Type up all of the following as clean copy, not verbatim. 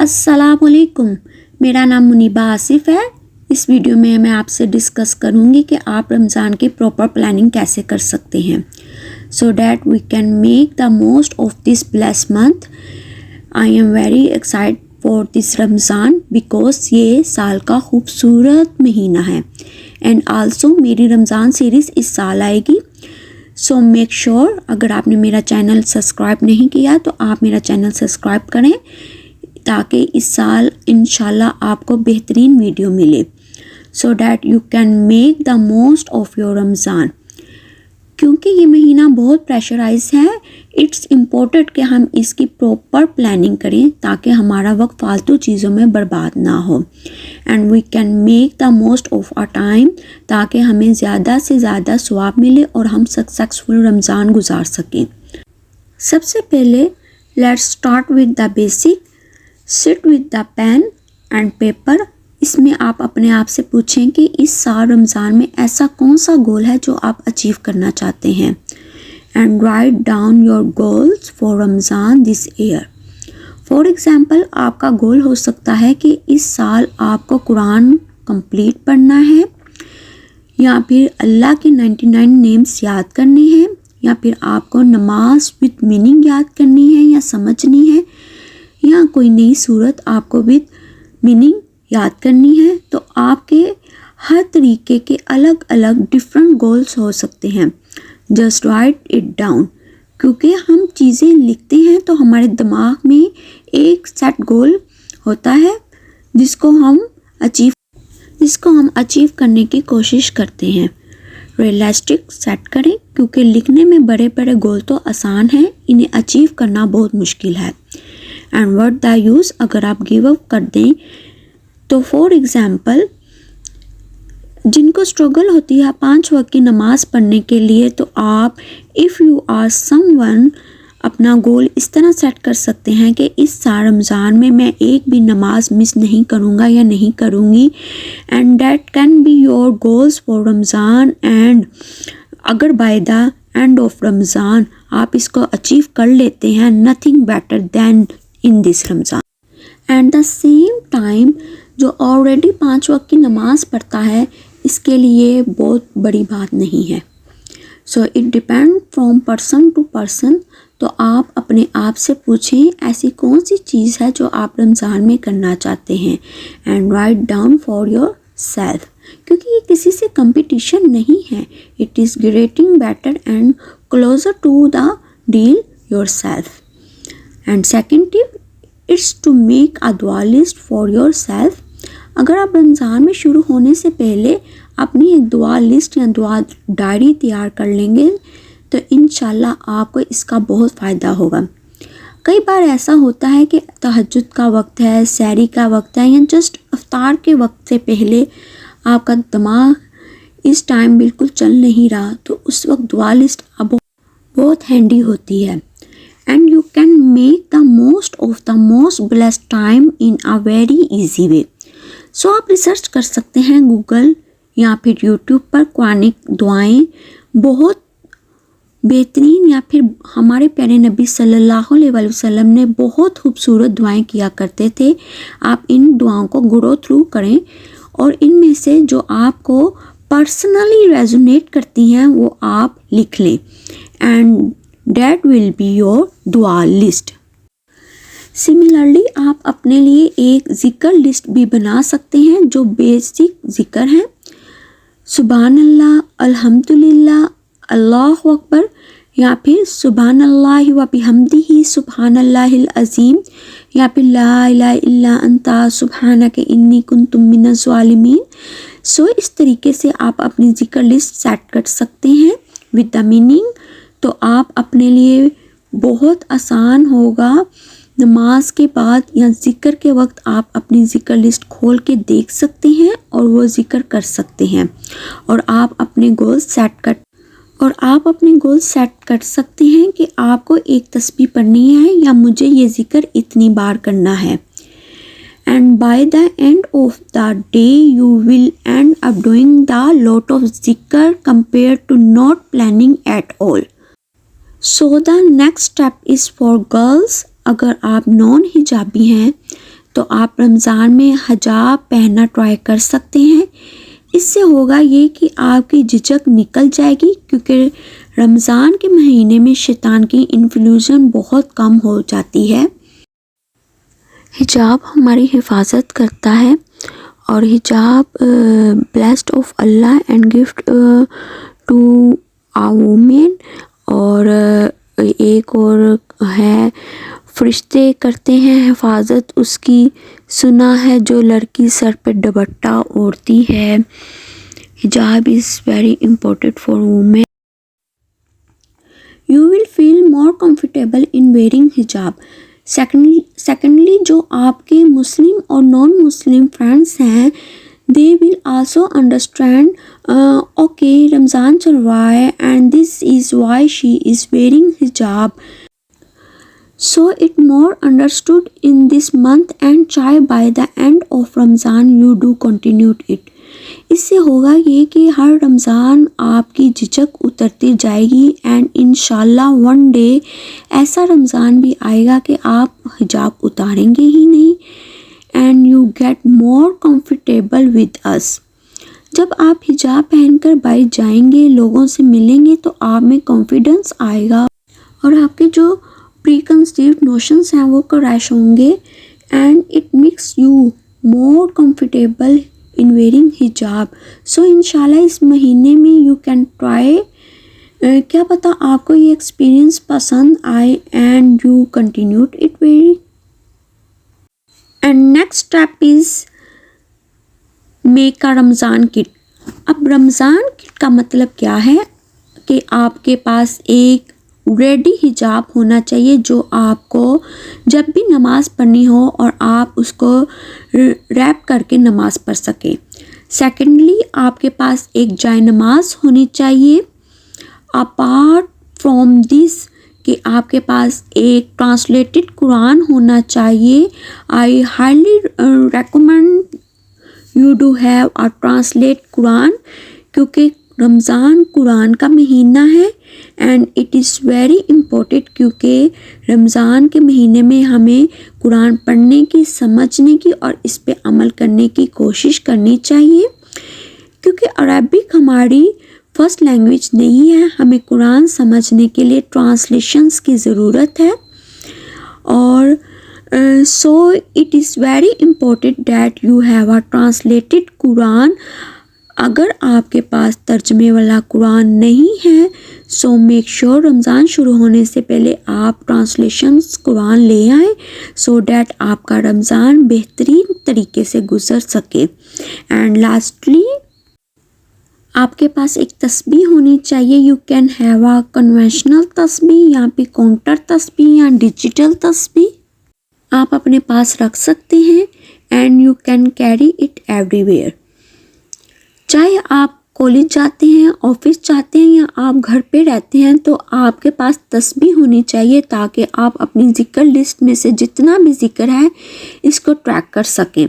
अस्सलामुअलैकुम, मेरा नाम मुनीबा आसिफ है। इस वीडियो में मैं आपसे डिस्कस करूंगी कि आप रमज़ान की प्रॉपर प्लानिंग कैसे कर सकते हैं so that we can make the most of this blessed month. I am very excited for this Ramzan because ये साल का खूबसूरत महीना है एंड आल्सो मेरी रमज़ान सीरीज़ इस साल आएगी। सो मेक श्योर अगर आपने मेरा चैनल सब्सक्राइब नहीं किया तो आप मेरा चैनल सब्सक्राइब करें ताकि इस साल इंशाल्लाह आपको बेहतरीन वीडियो मिले so that you can make the most of your Ramzan. क्योंकि ये महीना बहुत प्रेशराइज है, इट्स इम्पोर्टेंट कि हम इसकी प्रॉपर प्लानिंग करें ताकि हमारा वक्त फालतू चीज़ों में बर्बाद ना हो and we can make the most of our time ताकि हमें ज़्यादा से ज़्यादा सवाब मिले और हम सक्सेसफुल रमज़ान गुजार सकें। सबसे पहले let's start with the basic. Sit with the pen and paper. इसमें आप अपने आप से पूछें कि इस साल रमज़ान में ऐसा कौन सा गोल है जो आप अचीव करना चाहते हैं and write down your goals for Ramzan this year. For example आपका गोल हो सकता है कि इस साल आपको कुरान कंप्लीट पढ़ना है या फिर अल्लाह के 99 नेम्स याद करने हैं या फिर आपको नमाज विद मीनिंग याद करनी है या समझनी है या कोई नई सूरत आपको विद मीनिंग याद करनी है। तो आपके हर तरीके के अलग अलग डिफरेंट गोल्स हो सकते हैं। Just right it down. क्योंकि हम चीज़ें लिखते हैं तो हमारे दिमाग में एक सेट गोल होता है जिसको हम अचीव करने की कोशिश करते हैं। रियलिस्टिक सेट करें क्योंकि लिखने में बड़े बड़े गोल तो आसान हैं, इन्हें अचीव करना बहुत मुश्किल है। एंड व्हाट द यूज़ अगर आप गिव अप कर दें तो फॉर एग्ज़ाम्पल जिनको स्ट्रगल होती है 5 वक्त की नमाज़ पढ़ने के लिए तो आप इफ़ यू आर समवन अपना गोल इस तरह सेट कर सकते हैं कि इस साल रमज़ान में मैं एक भी नमाज मिस नहीं करूँगा या नहीं करूँगी and that can be your goals for Ramzan. And अगर by the end of Ramzan आप इसको अचीव कर लेते हैं, nothing better than in this Ramzan. And the same time जो ऑलरेडी 5 वक्त की नमाज़ पढ़ता है इसके लिए बहुत बड़ी बात नहीं है। So it depend from person to person. तो आप अपने आप से पूछें ऐसी कौन सी चीज़ है जो आप रमज़ान में करना चाहते हैं and write down for your self. क्योंकि ये किसी से कंपटीशन नहीं है, it is getting better and closer to the deal your self. And second tip it's to make a दुआ लिस्ट फॉर योर सेल्फ। अगर आप रमज़ान में शुरू होने से पहले अपनी एक दुआ लिस्ट या दुआ डायरी तैयार कर लेंगे तो इंशाल्लाह आपको इसका बहुत फ़ायदा होगा। कई बार ऐसा होता है कि तहज्जुद का वक्त है, सहरी का वक्त है या जस्ट इफ्तार के वक्त से पहले आपका दिमाग इस टाइम बिल्कुल चल नहीं रहा तो उस वक्त दुआ लिस्ट अब बहुत हैंडी होती है and you can make the most of the most blessed time in a very easy way. So आप रिसर्च कर सकते हैं गूगल या फिर यूट्यूब पर कुरानिक दुआएं बहुत बेहतरीन या फिर हमारे प्यारे नबी सल्लल्लाहु अलैहि वसल्लम ने बहुत खूबसूरत दुआएं किया करते थे। आप इन दुआओं को गो थ्रू करें और इनमें से जो आपको पर्सनली रेजोनेट करती हैं वो आप लिख लें and that will be your दुआ लिस्ट। सिमिलरली आप अपने लिए एक ज़िक्र लिस्ट भी बना सकते हैं जो बेसिक ज़िक्र हैं। सुभान अल्लाह, अल्हम्दुलिल्लाह, अल्लाहु अकबर या फिर सुभान अल्लाह व बिहम्दिही सुभान अल्लाहिल अज़ीम या फिर ला इलाहा इल्ला अंता सुब्हानका इन्नी कुन्तु मिनज़ ज़ालिमीन। सो इस तरीके से आप अपनी ज़िक्र लिस्ट सेट कर सकते हैं विद द मीनिंग। तो आप अपने लिए बहुत आसान होगा नमाज के बाद या ज़िक्र के वक्त आप अपनी ज़िक्र लिस्ट खोल के देख सकते हैं और वो ज़िक्र कर सकते हैं और आप अपने गोल सेट कर सकते हैं कि आपको एक तस्बीह पढ़नी है या मुझे ये ज़िक्र इतनी बार करना है and by the end of the day you will end up doing the lot of ज़िक्र compare to not planning at all. So the next step is for girls. अगर आप नॉन हिजाबी हैं तो आप रमज़ान में हिजाब पहनना ट्राई कर सकते हैं। इससे होगा ये कि आपकी झिझक निकल जाएगी, क्योंकि रमज़ान के महीने में शैतान की इन्फ्लुएंस बहुत कम हो जाती है। हिजाब हमारी हिफाजत करता है और हिजाब blessed of Allah and gift to a women. और एक और है, फरिश्ते करते हैं हिफाजत उसकी, सुना है जो लड़की सर पे दुपट्टा ओढ़ती है। हिजाब is very important for women. You will feel more comfortable in wearing हिजाब। सेकेंडली जो आपके मुस्लिम और नॉन मुस्लिम फ्रेंड्स हैं, they will also understand okay, Ramzan चल रहा है and this is why she is wearing hijab, so it more understood in this month and try by the end of Ramzan you do continue it। इससे होगा ये कि हर रमज़ान आपकी झिझक उतरती जाएगी एंड इंशाल्लाह वन डे ऐसा रमज़ान भी आएगा कि आप हिजाब उतारेंगे ही नहीं and you get more comfortable with us. जब आप हिजाब पहनकर बाहर जाएंगे, लोगों से मिलेंगे, तो आप में कॉन्फिडेंस आएगा और आपके जो प्रीकंसीव्ड नोशंस हैं वो क्रैश होंगे and it makes you more comfortable in wearing हिजाब। सो इंशाल्लाह इस महीने में यू कैन ट्राई। क्या पता आपको ये एक्सपीरियंस पसंद आए and you continued it wearing. And next step is make a Ramzan kit. अब रमज़ान किट का मतलब क्या है कि आपके पास एक रेडी हिजाब होना चाहिए जो आपको जब भी नमाज़ पढ़नी हो और आप उसको रैप करके नमाज़ पढ़ सकें। सेकेंडली आपके पास एक जाय नमाज होनी चाहिए। अपार्ट फ्रॉम दिस कि आपके पास एक ट्रांसलेटेड कुरान होना चाहिए। I highly recommend you do have a translate Quran, क्योंकि रमज़ान कुरान का महीना है and it is very important, क्योंकि रमज़ान के महीने में हमें कुरान पढ़ने की, समझने की और इस पे अमल करने की कोशिश करनी चाहिए, क्योंकि अरबिक हमारी फर्स्ट लैंग्वेज नहीं है। हमें कुरान समझने के लिए ट्रांसलेशंस की ज़रूरत है और so it is very important that you have a translated Quran. अगर आपके पास तर्जमे वाला कुरान नहीं है, सो मेक श्योर रमज़ान शुरू होने से पहले आप ट्रांसलेशंस कुरान ले आएँ, सो डैट आपका रमज़ान बेहतरीन तरीके से गुजर सके। एंड लास्टली आपके पास एक तस्बीह होनी चाहिए। You can have a conventional तस्बीह या फिर काउंटर तस्बीह या डिजिटल तस्बीह आप अपने पास रख सकते हैं and you can carry it everywhere. चाहे आप कॉलेज जाते हैं, ऑफिस जाते हैं या आप घर पे रहते हैं, तो आपके पास तस्बीह होनी चाहिए ताकि आप अपनी जिक्र लिस्ट में से जितना भी जिक्र है इसको ट्रैक कर सकें।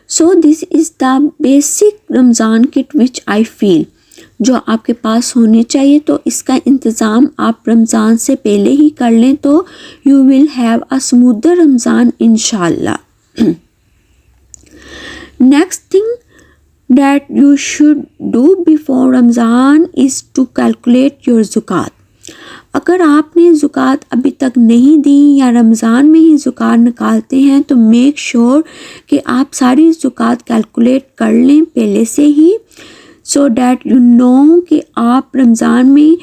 So this is the basic Ramzan kit which I feel जो आपके पास होनी चाहिए। तो इसका इंतज़ाम आप रमज़ान से पहले ही कर लें तो you will have a smoother Ramzan इंशाल्लाह। Next thing that you should do before Ramzan is to calculate your ज़ुकात। अगर आपने ज़ुकात अभी तक नहीं दी या रमज़ान में ही ज़ुकात निकालते हैं तो मेक श्योर कि आप सारी ज़ुकात कैलकुलेट कर लें पहले से ही, सो डैट यू नो कि आप रमज़ान में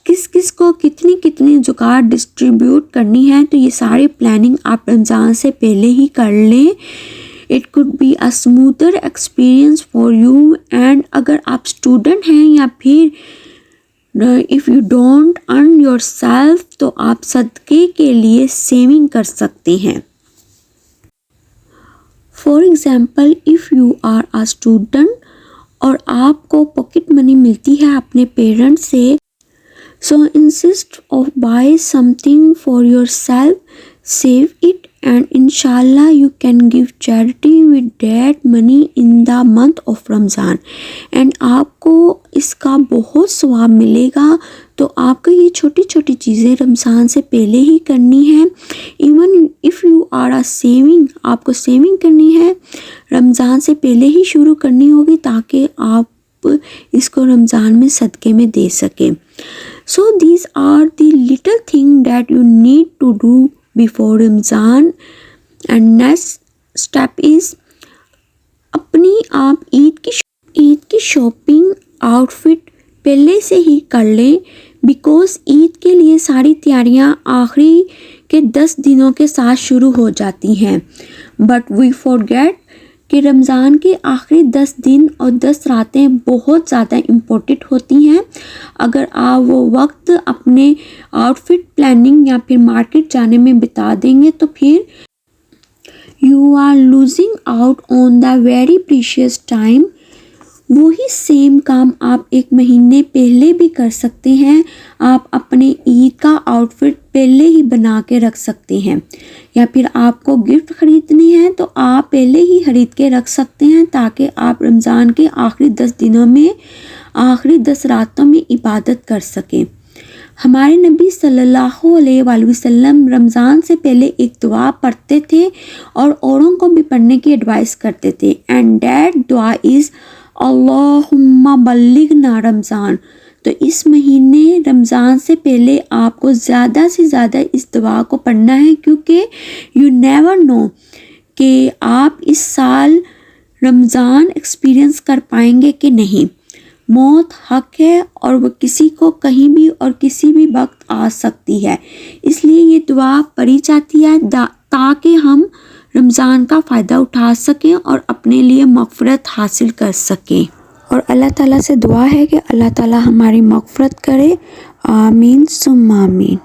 किस किस को कितनी कितनी ज़ुकात डिस्ट्रीब्यूट करनी है। तो ये सारी प्लानिंग आप रमज़ान से पहले ही कर लें। It could be a smoother experience for you. And अगर आप स्टूडेंट हैं या फिर if you don't earn yourself तो आप सदक़े के लिए सेविंग कर सकते हैं। For example if you are a student और आपको पॉकेट मनी मिलती है अपने पेरेंट्स से, so insist of buy something for your self, save it and inshallah you can give charity with that money in the month of Ramzan and आपको इसका बहुत सवाब मिलेगा। तो आपको ये छोटी छोटी चीज़ें रमज़ान से पहले ही करनी है। Even if you are a saving, आपको सेविंग करनी है, रमज़ान से पहले ही शुरू करनी होगी ताकि आप इसको रमज़ान में सदक़े में दे सकें। So these are the little things that you need to do before Ramzan and next step is अपनी आप ईद की शॉपिंग आउटफिट पहले से ही कर लें बिकॉज़ ईद के लिए सारी तैयारियां आखिरी के 10 दिनों के साथ शुरू हो जाती हैं। बट वी फॉरगेट कि रमज़ान के आखिरी 10 दिन और 10 रातें बहुत ज़्यादा इम्पोर्टेंट होती हैं। अगर आप वो वक्त अपने आउटफिट प्लानिंग या फिर मार्केट जाने में बिता देंगे तो फिर you are losing out on the very precious time. वही सेम काम आप एक महीने पहले भी कर सकते हैं। आप अपने ईद का आउटफिट पहले ही बना के रख सकते हैं या फिर आपको गिफ्ट ख़रीदनी है तो आप पहले ही ख़रीद के रख सकते हैं ताकि आप रमज़ान के आखिरी 10 दिनों में आखिरी 10 रातों में इबादत कर सकें। हमारे नबी सल्लल्लाहु अलैहि वसल्लम रमज़ान से पहले एक दुआ पढ़ते थे और औरों को भी पढ़ने की एडवाइस करते थे एंड दैट दुआ इज़ अल्लाहुम्मा बल्लिगना रमज़ान। तो इस महीने रमज़ान से पहले आपको ज़्यादा से ज़्यादा इस दुआ को पढ़ना है क्योंकि यू नेवर नो कि आप इस साल रमज़ान एक्सपीरियंस कर पाएंगे कि नहीं। मौत हक है और वो किसी को कहीं भी और किसी भी वक्त आ सकती है, इसलिए ये दुआ पढ़ी जाती है ताकि हम रमज़ान का फ़ायदा उठा सकें और अपने लिए मग़फ़िरत हासिल कर सकें। और अल्लाह ताला से दुआ है कि अल्लाह ताला हमारी मग़फ़िरत करे, आमीन सुम्मा आमीन।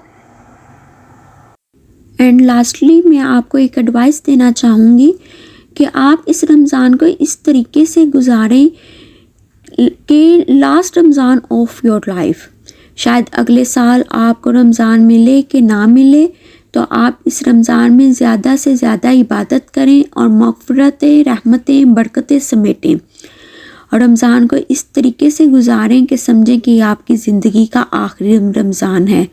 एंड लास्टली मैं आपको एक एडवाइस देना चाहूँगी कि आप इस रमज़ान को इस तरीके से गुजारें कि last Ramzan of your life. शायद अगले साल आपको रमज़ान मिले कि ना मिले, तो आप इस रमज़ान में ज़्यादा से ज़्यादा इबादत करें और मग़फ़िरतें, रहमतें, बरकतें समेटें और रमज़ान को इस तरीके से गुजारें कि समझें कि ये ज़िंदगी का आखिरी रमज़ान है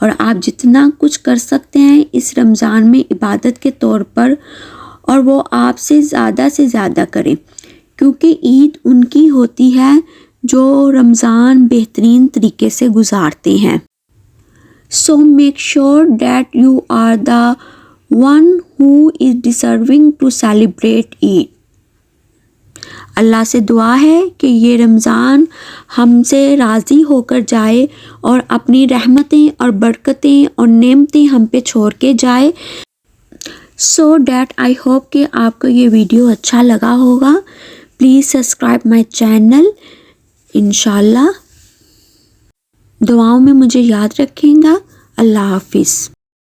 और आप जितना कुछ कर सकते हैं इस रमज़ान में इबादत के तौर पर और वो आपसे ज़्यादा करें क्योंकि ईद उनकी होती है जो रमज़ान बेहतरीन तरीके से गुजारते हैं। So make sure that you are the one who is deserving to celebrate Eid. अल्लाह से दुआ है कि ये रमज़ान हमसे राज़ी होकर जाए और अपनी रहमतें और बरकतें और नेमतें हम पे छोड़ के जाए। So that I hope कि आपको ये वीडियो अच्छा लगा होगा। Please subscribe my channel. इंशाल्लाह दुआओं में मुझे याद रखेंगे। अल्लाह हाफिज़।